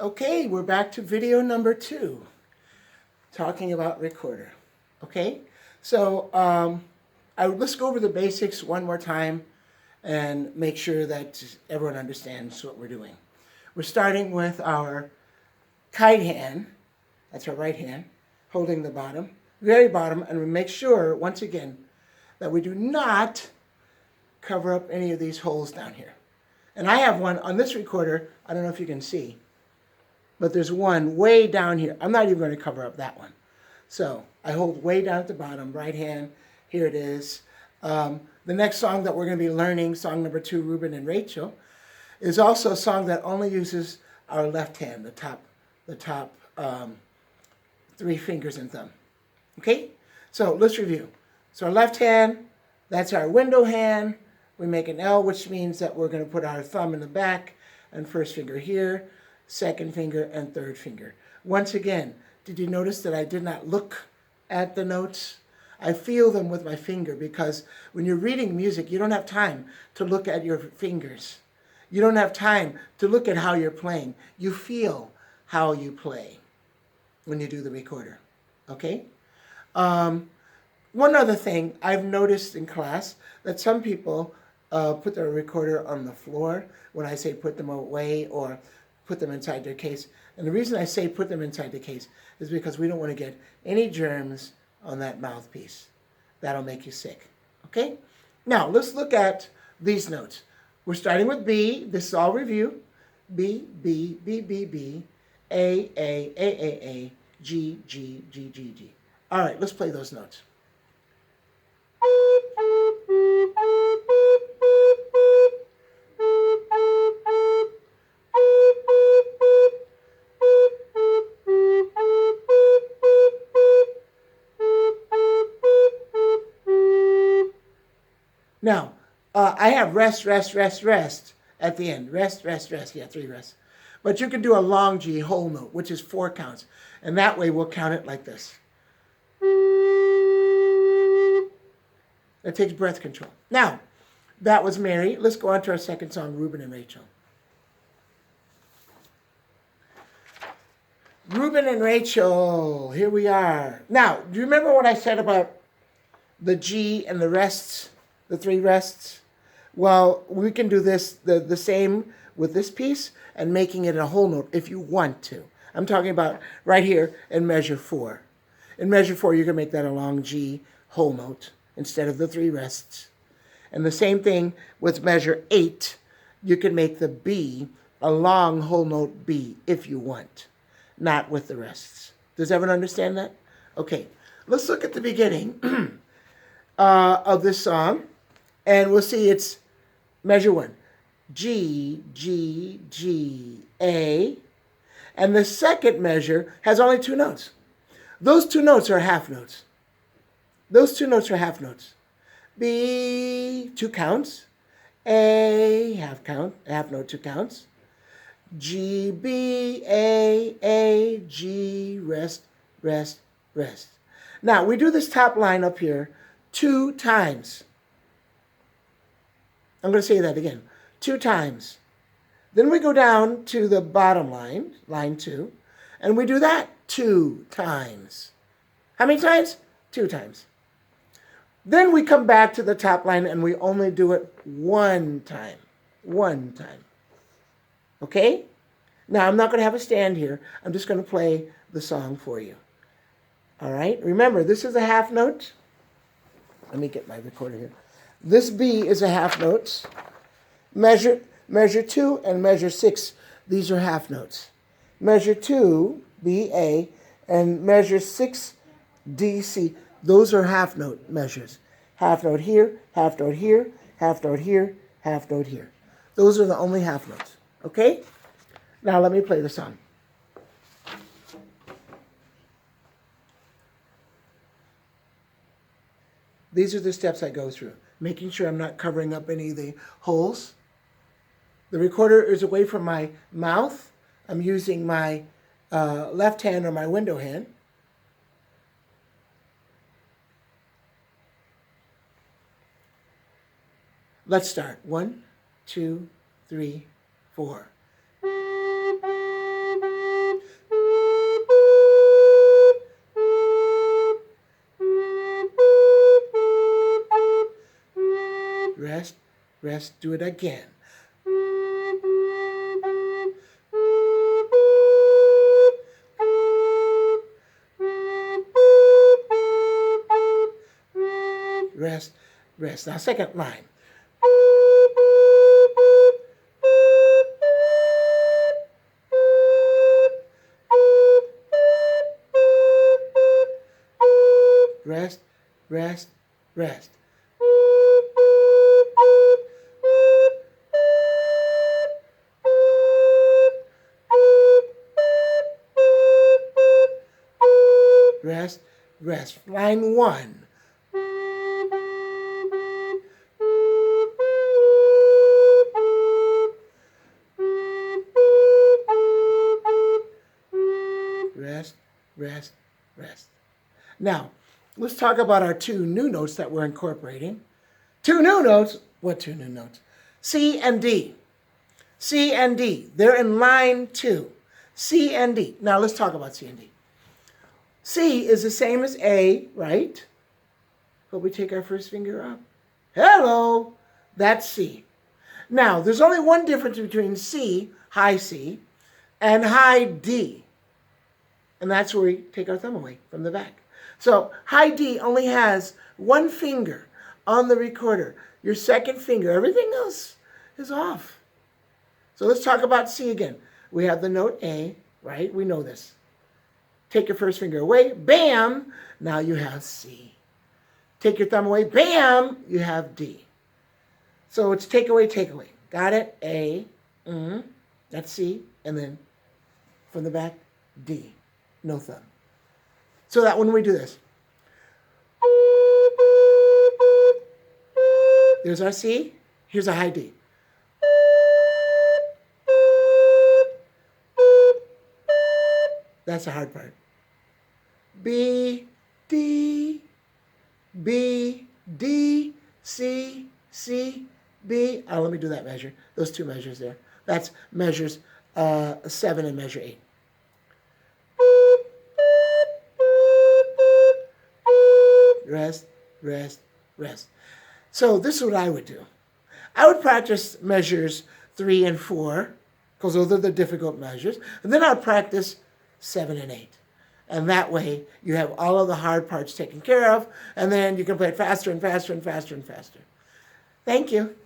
Okay, we're back to video number 2, talking about recorder. Okay, so let's go over the basics one more time and make sure that everyone understands what we're doing. We're starting with our kite hand, that's our right hand, holding the bottom, very bottom, and we make sure, once again, that we do not cover up any of these holes down here. And I have one on this recorder, I don't know if you can see, but there's one way down here. I'm not even going to cover up that one. So I hold way down at the bottom, right hand, here it is. The next song that we're going to be learning, song number 2, Ruben and Rachel, is also a song that only uses our left hand, the top 3 fingers and thumb. Okay? So let's review. So our left hand, that's our window hand. We make an L, which means that we're going to put our thumb in the back and first finger here, second finger, and third finger. Once again, did you notice that I did not look at the notes? I feel them with my finger because when you're reading music, you don't have time to look at your fingers. You don't have time to look at how you're playing. You feel how you play when you do the recorder. Okay? One other thing I've noticed in class that some people put their recorder on the floor when I say put them away or put them inside their case. And the reason I say put them inside the case is because we don't want to get any germs on that mouthpiece. That'll make you sick. Okay? Now, let's look at these notes. We're starting with B. This is all review. B, B, B, B, B, A, A, A, A, A, G, G, G, G, G. All right, let's play those notes. Now, I have rest, rest, rest, rest at the end. Rest, rest, rest. Yeah, 3 rests. But you can do a long G whole note, which is 4 counts. And that way we'll count it like this. That takes breath control. Now, that was Mary. Let's go on to our second song, Ruben and Rachel. Ruben and Rachel, here we are. Now, do you remember what I said about the G and the rests, the 3 rests? Well, we can do this the same with this piece and making it a whole note if you want to. I'm talking about right here in measure 4. In measure 4, you can make that a long G whole note instead of the 3 rests. And the same thing with measure 8. You can make the B a long whole note B if you want, not with the rests. Does everyone understand that? Okay, let's look at the beginning of this song, and we'll see it's measure 1. G, G, G, A. And the second measure has only 2 notes. Those 2 notes are half notes. Those 2 notes are half notes. B, 2 counts. A, half note, 2 counts. G, B, A, G, rest, rest, rest. Now, we do this top line up here 2 times. I'm going to say that again. 2 times. Then we go down to the bottom line, line 2, and we do that 2 times. How many times? 2 times. Then we come back to the top line and we only do it 1 time. 1 time. Okay? Now, I'm not going to have a stand here. I'm just going to play the song for you. All right? Remember, this is a half note. Let me get my recorder here. This B is a half note. Measure 2 and measure 6, these are half notes. Measure 2, B, A, and measure 6, D, C, those are half note measures. Half note here, half note here, half note here, half note here. Those are the only half notes. Okay? Now let me play the song. These are the steps I go through, making sure I'm not covering up any of the holes. The recorder is away from my mouth. I'm using my left hand or my window hand. Let's start. 1, 2, 3, 4. rest, do it again. Rest, rest. Now second line. Rest, rest, rest. Rest, rest. Line 1. Rest, rest, rest. Now, let's talk about our 2 new notes that we're incorporating. 2 new notes. What 2 new notes? C and D. C and D. They're in line 2. C and D. Now, let's talk about C and D. C is the same as A, right? But we take our first finger up. Hello! That's C. Now, there's only one difference between C, high C, and high D. And that's where we take our thumb away from the back. So high D only has 1 finger on the recorder. Your second finger, everything else is off. So let's talk about C again. We have the note A, right? We know this. Take your first finger away, bam, now you have C. Take your thumb away, bam, you have D. So it's take away, take away. Got it? A, that's C, and then from the back, D. No thumb. So that when we do this, there's our C, here's a high D. That's the hard part. B, D, B, D, C, C, B. Let me do that measure. Those 2 measures there. That's measures 7 and measure 8. Rest, rest, rest. So this is what I would do. I would practice measures 3 and 4, because those are the difficult measures. And then I'd practice 7 and 8. And that way you have all of the hard parts taken care of, and then you can play it faster and faster and faster and faster. Thank you.